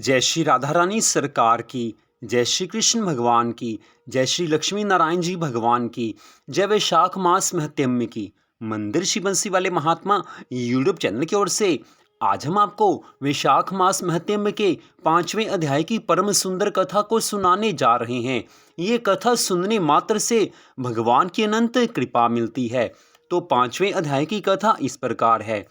जय श्री राधा रानी सरकार की, जय श्री कृष्ण भगवान की, जय श्री लक्ष्मी नारायण जी भगवान की, जय वैशाख मास महत्म्य की। मंदिर श्री बंसी वाले महात्मा यूट्यूब चैनल की ओर से आज हम आपको वैशाख मास महत्म्य के 5वें अध्याय की परम सुंदर कथा को सुनाने जा रहे हैं। ये कथा सुनने मात्र से भगवान की अनंत कृपा मिलती है। तो 5वें अध्याय की कथा इस प्रकार है।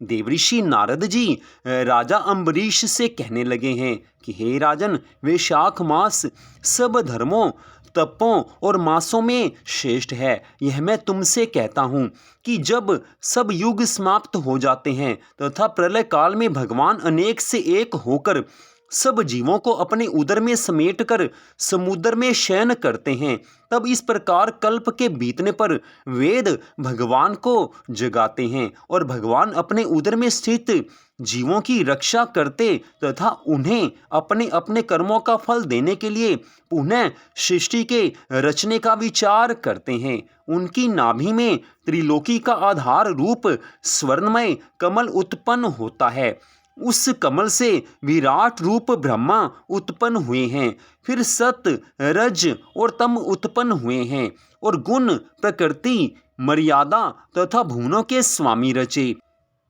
देवऋषि नारद जी राजा अम्बरीश से कहने लगे हैं कि हे राजन, वैशाख मास सब धर्मों, तपों और मासों में श्रेष्ठ है। यह मैं तुमसे कहता हूँ कि जब सब युग समाप्त हो जाते हैं तथा प्रलय काल में भगवान अनेक से एक होकर सब जीवों को अपने उदर में समेटकर समुद्र में शयन करते हैं, तब इस प्रकार कल्प के बीतने पर वेद भगवान को जगाते हैं और भगवान अपने उदर में स्थित जीवों की रक्षा करते तथा उन्हें अपने अपने कर्मों का फल देने के लिए पुनः सृष्टि के रचने का विचार करते हैं। उनकी नाभि में त्रिलोकी का आधार रूप स्वर्णमय कमल उत्पन्न होता है। उस कमल से विराट रूप ब्रह्मा उत्पन्न हुए हैं। फिर सत, रज और तम उत्पन्न हुए हैं और गुण, प्रकृति, मर्यादा तथा भुवनों के स्वामी रचे।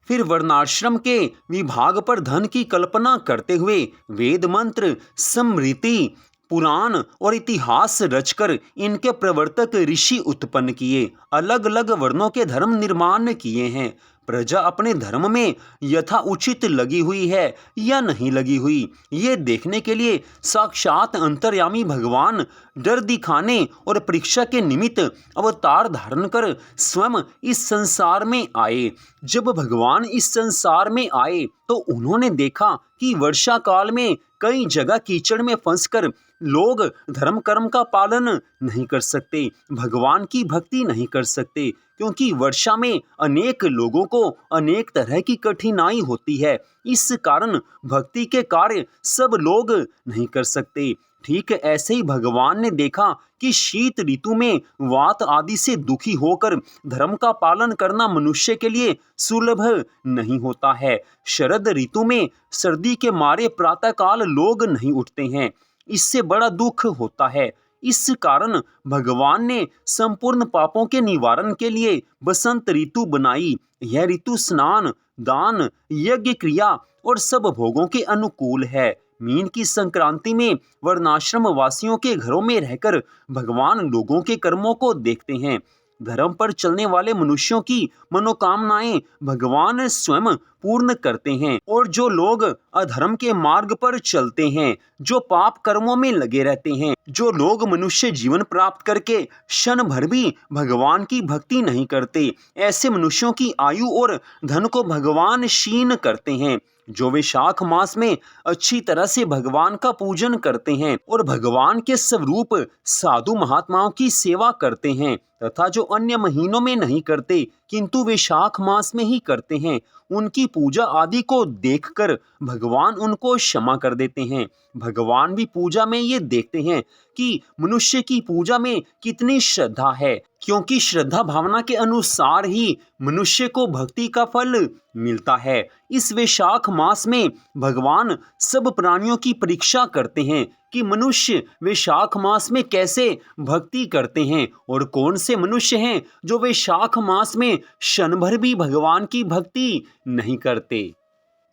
फिर वर्णाश्रम के विभाग पर धन की कल्पना करते हुए वेद मंत्र, स्मृति, पुराण और इतिहास रचकर इनके प्रवर्तक ऋषि उत्पन्न किए। अलग अलग वर्णों के धर्म निर्माण किए हैं। प्रजा अपने धर्म में यथा उचित लगी हुई है या नहीं लगी हुई, ये देखने के लिए साक्षात अंतर्यामी भगवान डर दिखाने और परीक्षा के निमित्त अवतार धारण कर स्वयं इस संसार में आए। जब भगवान इस संसार में आए तो उन्होंने देखा कि वर्षा काल में कई जगह कीचड़ में फंसकर लोग धर्म कर्म का पालन नहीं कर सकते, भगवान की भक्ति नहीं कर सकते, क्योंकि वर्षा में अनेक लोगों को अनेक तरह की कठिनाई होती है। इस कारण भक्ति के कार्य सब लोग नहीं कर सकते। ठीक ऐसे ही भगवान ने देखा कि शीत ऋतु में वात आदि से दुखी होकर धर्म का पालन करना मनुष्य के लिए सुलभ नहीं होता है। शरद ऋतु में सर्दी के मारे प्रातःकाल लोग नहीं उठते हैं, इससे बड़ा दुख होता है। इस कारण भगवान ने संपूर्ण पापों के निवारण के लिए बसंत ऋतु बनाई। यह ऋतु स्नान, दान, यज्ञ क्रिया और सब भोगों के अनुकूल है। मीन की संक्रांति में वर्णाश्रम वासियों के घरों में रहकर भगवान लोगों के कर्मों को देखते हैं। धर्म पर चलने वाले मनुष्यों की मनोकामनाएं भगवान स्वयं पूर्ण करते हैं, और जो लोग अधर्म के मार्ग पर चलते हैं, जो पाप कर्मों में लगे रहते हैं, जो लोग मनुष्य जीवन प्राप्त करके क्षण भर भी भगवान की भक्ति नहीं करते, ऐसे मनुष्यों की आयु और धन को भगवान क्षीण करते हैं। जो वैशाख मास में अच्छी तरह से भगवान का पूजन करते हैं और भगवान के स्वरूप साधु महात्माओं की सेवा करते हैं तथा जो अन्य महीनों में नहीं करते किंतु वैशाख मास में ही करते हैं, उनकी पूजा आदि को देखकर भगवान उनको क्षमा कर देते हैं। भगवान भी पूजा में ये देखते हैं कि मनुष्य की पूजा में कितनी श्रद्धा है, क्योंकि श्रद्धा भावना के अनुसार ही मनुष्य को भक्ति का फल मिलता है। इस वैशाख मास में भगवान सब प्राणियों की परीक्षा करते हैं कि मनुष्य वैशाख मास में कैसे भक्ति करते हैं और कौन से मनुष्य हैं जो वैशाख मास में क्षण भर भी भगवान की भक्ति नहीं करते।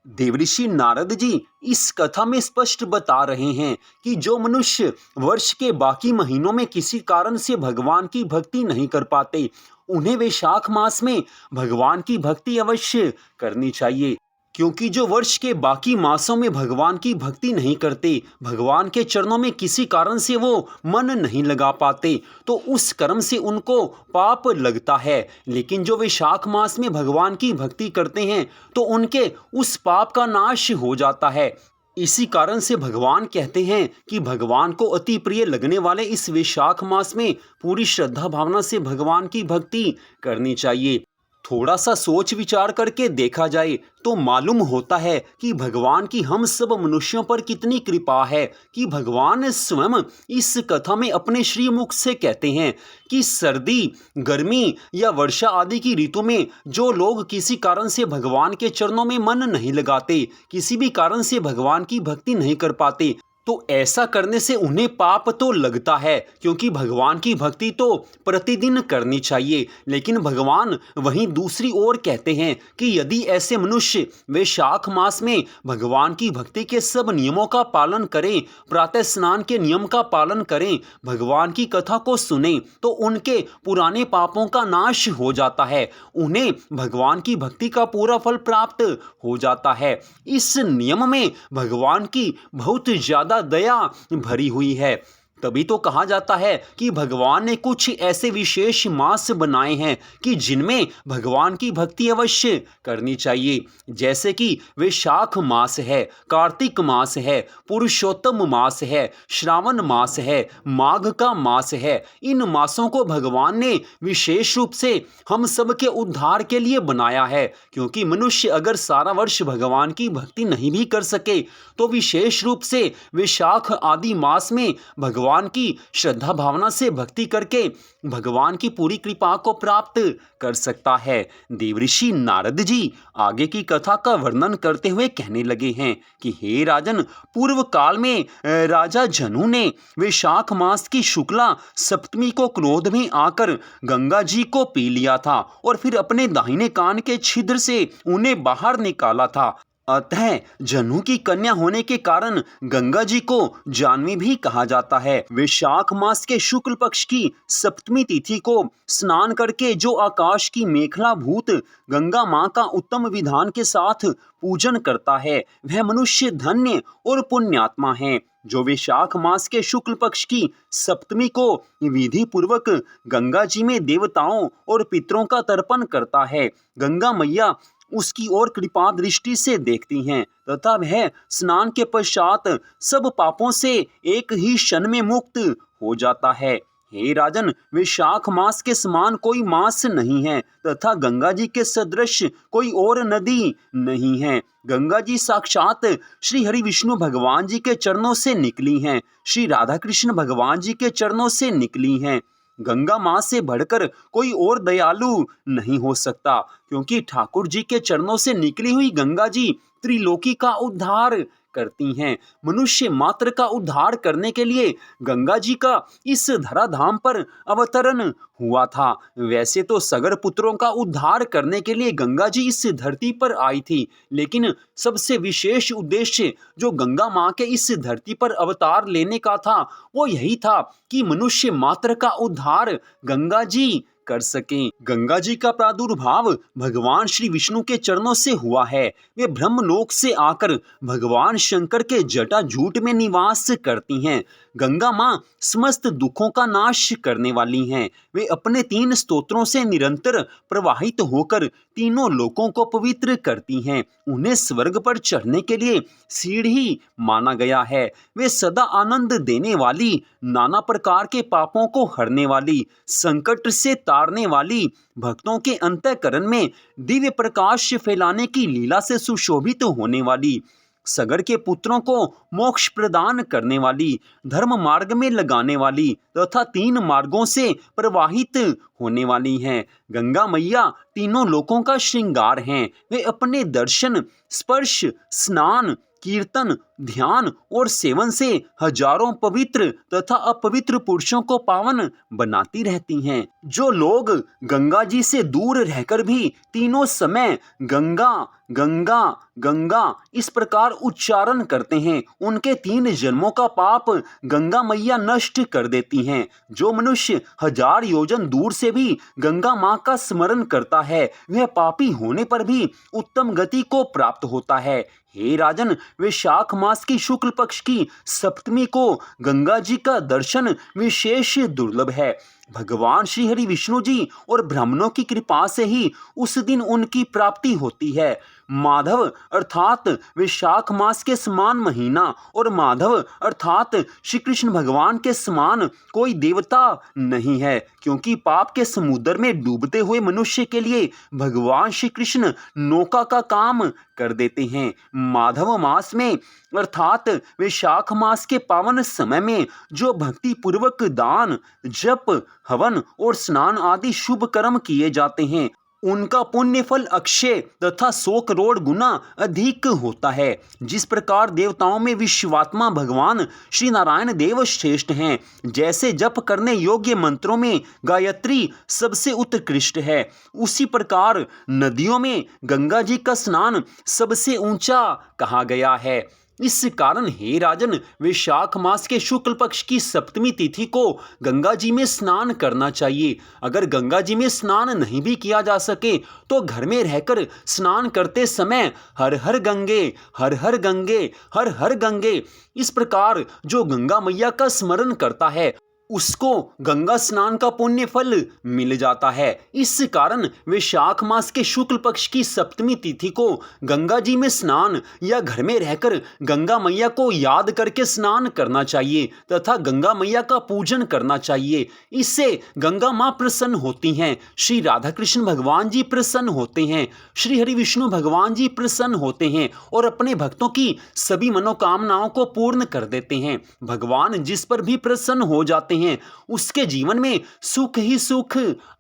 देवऋषि नारद जी इस कथा में स्पष्ट बता रहे हैं कि जो मनुष्य वर्ष के बाकी महीनों में किसी कारण से भगवान की भक्ति नहीं कर पाते, उन्हें वैशाख मास में भगवान की भक्ति अवश्य करनी चाहिए, क्योंकि जो वर्ष के बाकी मासों में भगवान की भक्ति नहीं करते, भगवान के चरणों में किसी कारण से वो मन नहीं लगा पाते, तो उस कर्म से उनको पाप लगता है। लेकिन जो वैशाख मास में भगवान की भक्ति करते हैं तो उनके उस पाप का नाश हो जाता है। इसी कारण से भगवान कहते हैं कि भगवान को अति प्रिय लगने वाले इस वैशाख मास में पूरी श्रद्धा भावना से भगवान की भक्ति करनी चाहिए। थोड़ा सा सोच विचार करके देखा जाए तो मालूम होता है कि भगवान की हम सब मनुष्यों पर कितनी कृपा है कि भगवान स्वयं इस कथा में अपने श्री मुख से कहते हैं कि सर्दी, गर्मी या वर्षा आदि की ऋतु में जो लोग किसी कारण से भगवान के चरणों में मन नहीं लगाते, किसी भी कारण से भगवान की भक्ति नहीं कर पाते, तो ऐसा करने से उन्हें पाप तो लगता है, क्योंकि भगवान की भक्ति तो प्रतिदिन करनी चाहिए। लेकिन भगवान वहीं दूसरी ओर कहते हैं कि यदि ऐसे मनुष्य वैशाख मास में भगवान की भक्ति के सब नियमों का पालन करें, प्रातः स्नान के नियम का पालन करें, भगवान की कथा को सुने, तो उनके पुराने पापों का नाश हो जाता है, उन्हें भगवान की भक्ति का पूरा फल प्राप्त हो जाता है। इस नियम में भगवान की बहुत ज़्यादा दया भरी हुई है। तभी तो कहा जाता है कि भगवान ने कुछ ऐसे विशेष मास बनाए हैं कि जिनमें भगवान की भक्ति अवश्य करनी चाहिए, जैसे कि वैशाख मास है, कार्तिक मास है, पुरुषोत्तम मास है, श्रावण मास है, माघ का मास है। इन मासों को भगवान ने विशेष रूप से हम सब के उद्धार के लिए बनाया है, क्योंकि मनुष्य अगर सारा वर्ष भगवान की भक्ति नहीं भी कर सके तो विशेष रूप से वैशाख आदि मास में भगवान की श्रद्धा भावना से भक्ति करके भगवान की पूरी कृपा को प्राप्त कर सकता है। देवऋषि नारद जी आगे की कथा का वर्णन करते हुए कहने लगे हैं कि हे राजन, पूर्व काल में राजा जनु ने वैशाख मास की शुक्ला सप्तमी को क्रोध में आकर गंगा जी को पी लिया था और फिर अपने दाहिने कान के छिद्र से उन्हें बाहर निकाला था। अतः जनु की कन्या होने के कारण गंगा जी को जानवी भी कहा जाता है। वैशाख मास के शुक्ल पक्ष की सप्तमी तिथि को स्नान करके जो आकाश की मेखला भूत गंगा मां का उत्तम विधान के साथ पूजन करता है, वह मनुष्य धन्य और पुण्यात्मा है। जो वैशाख मास के शुक्ल पक्ष की सप्तमी को विधि पूर्वक गंगा जी में देवताओं और पितरों का तर्पण करता है, गंगा मैया उसकी ओर कृपा दृष्टि से देखती हैं तथा वह स्नान के पश्चात सब पापों से एक ही क्षण में मुक्त हो जाता है। हे राजन, वैशाख मास के समान कोई मास नहीं है तथा गंगा जी के सदृश कोई और नदी नहीं है। गंगा जी साक्षात श्री हरि विष्णु भगवान जी के चरणों से निकली हैं, श्री राधा कृष्ण भगवान जी के चरणों से निकली हैं। गंगा मां से बढ़कर कोई और दयालु नहीं हो सकता, क्योंकि ठाकुर जी के चरणों से निकली हुई गंगा जी त्रिलोकी का उद्धार करती हैं। मनुष्य मात्र का उद्धार करने के लिए गंगा जी का इस धराधाम पर अवतरण हुआ था। वैसे तो सगर पुत्रों का उद्धार करने के लिए गंगा जी इस धरती पर आई थी, लेकिन सबसे विशेष उद्देश्य जो गंगा मां के इस धरती पर अवतार लेने का था वो यही था कि मनुष्य मात्र का उद्धार गंगा जी कर सकें। गंगा जी का प्रादुर्भाव भगवान श्री विष्णु के चरणों से हुआ है। वे ब्रह्मलोक से आकर भगवान शंकर के जटाजूट में निवास करती हैं। गंगा मां समस्त दुखों का नाश करने वाली हैं। वे अपने 3 स्तोत्रों से निरंतर प्रवाहित होकर तीनों लोकों को पवित्र करती हैं। उन्हें स्वर्ग पर चढ़ने के लिए सीढ़ी माना गया है। वे सदा आनंद देने वाली, नाना प्रकार के पापों को हरने वाली, संकट से तारने वाली, भक्तों के अंतःकरण में दिव्य प्रकाश फैलाने की लीला से सुशोभित होने वाली, सगर के पुत्रों को मोक्ष प्रदान करने वाली, धर्म मार्ग में लगाने वाली तथा 3 मार्गों से प्रवाहित होने वाली हैं। गंगा मैया तीनों लोकों का श्रृंगार हैं। वे अपने दर्शन, स्पर्श, स्नान, कीर्तन, ध्यान और सेवन से हजारों पवित्र तथा अपवित्र पुरुषों को पावन बनाती रहती हैं। जो लोग गंगा जी से दूर रहकर भी तीनों समय गंगा गंगा गंगा इस प्रकार उच्चारण करते हैं, उनके 3 जन्मों का पाप गंगा मैया नष्ट कर देती हैं। जो मनुष्य 1000 योजन दूर से भी गंगा मां का स्मरण करता है, वह पापी होने पर भी उत्तम गति को प्राप्त होता है। हे राजन, वैशाख मास की शुक्ल पक्ष की सप्तमी को गंगा जी का दर्शन विशेष दुर्लभ है। भगवान श्री हरि विष्णु जी और ब्राह्मणों की कृपा से ही उस दिन उनकी प्राप्ति होती है। माधव अर्थात वैशाख मास के समान महीना और माधव अर्थात श्री कृष्ण भगवान के समान कोई देवता नहीं है, क्योंकि पाप के समुद्र में डूबते हुए मनुष्य के लिए भगवान श्री कृष्ण नौका का काम कर देते हैं। माधव मास में अर्थात वैशाख मास के पावन समय में जो भक्ति पूर्वक दान, जप, हवन और स्नान आदि शुभ कर्म किए जाते हैं, उनका पुण्य फल अक्षय तथा 100 करोड़ गुना अधिक होता है। जिस प्रकार देवताओं में विश्वात्मा भगवान श्री नारायण देव श्रेष्ठ हैं, जैसे जप करने योग्य मंत्रों में गायत्री सबसे उत्कृष्ट है, उसी प्रकार नदियों में गंगा जी का स्नान सबसे ऊंचा कहा गया है। इस कारण हे राजन, वैशाख मास के शुक्ल पक्ष की सप्तमी तिथि को गंगा जी में स्नान करना चाहिए। अगर गंगा जी में स्नान नहीं भी किया जा सके तो घर में रहकर स्नान करते समय हर हर गंगे, हर हर गंगे, हर हर गंगे, इस प्रकार जो गंगा मैया का स्मरण करता है उसको गंगा स्नान का पुण्य फल मिल जाता है। इस कारण वैशाख मास के शुक्ल पक्ष की सप्तमी तिथि को गंगा जी में स्नान या घर में रहकर गंगा मैया को याद करके स्नान करना चाहिए तथा गंगा मैया का पूजन करना चाहिए। इससे गंगा माँ प्रसन्न होती हैं, श्री राधा कृष्ण भगवान जी प्रसन्न होते हैं, श्री हरि विष्णु भगवान जी प्रसन्न होते हैं और अपने भक्तों की सभी मनोकामनाओं को पूर्ण कर देते हैं। भगवान जिस पर भी प्रसन्न हो जाते हैं उसके जीवन में सुख ही सुख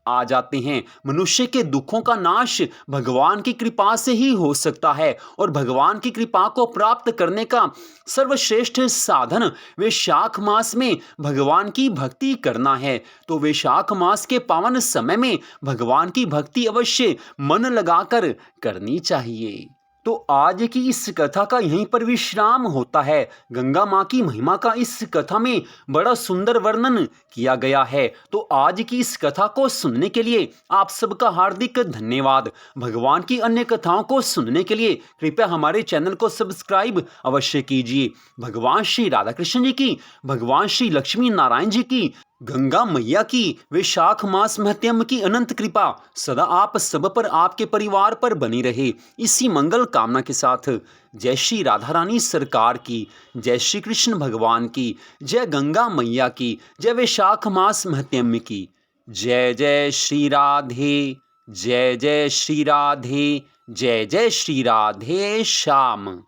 आ जाते हैं। मनुष्य के दुखों का नाश भगवान की कृपा से ही हो सकता है और भगवान की कृपा को प्राप्त करने का सर्वश्रेष्ठ साधन वैशाख मास में भगवान की भक्ति करना है। तो वैशाख मास के पावन समय में भगवान की भक्ति अवश्य मन लगाकर करनी चाहिए। तो आज की इस कथा का यहीं पर विश्राम होता है। गंगा माँ की महिमा का इस कथा में बड़ा सुंदर वर्णन किया गया है। तो आज की इस कथा को सुनने के लिए आप सबका हार्दिक धन्यवाद। भगवान की अन्य कथाओं को सुनने के लिए कृपया हमारे चैनल को सब्सक्राइब अवश्य कीजिए। भगवान श्री राधा कृष्ण जी की, भगवान श्री लक्ष्मी नारायण जी की, गंगा मैया की, वैशाख मास महत्म की अनंत कृपा सदा आप सब पर, आपके परिवार पर बनी रहे, इसी मंगल कामना के साथ जय श्री राधा रानी सरकार की, जय श्री कृष्ण भगवान की, जय गंगा मैया की, जय वैशाख मास महत्म की। जय जय श्री राधे, जय जय श्री राधे, जय जय श्री राधे श्याम।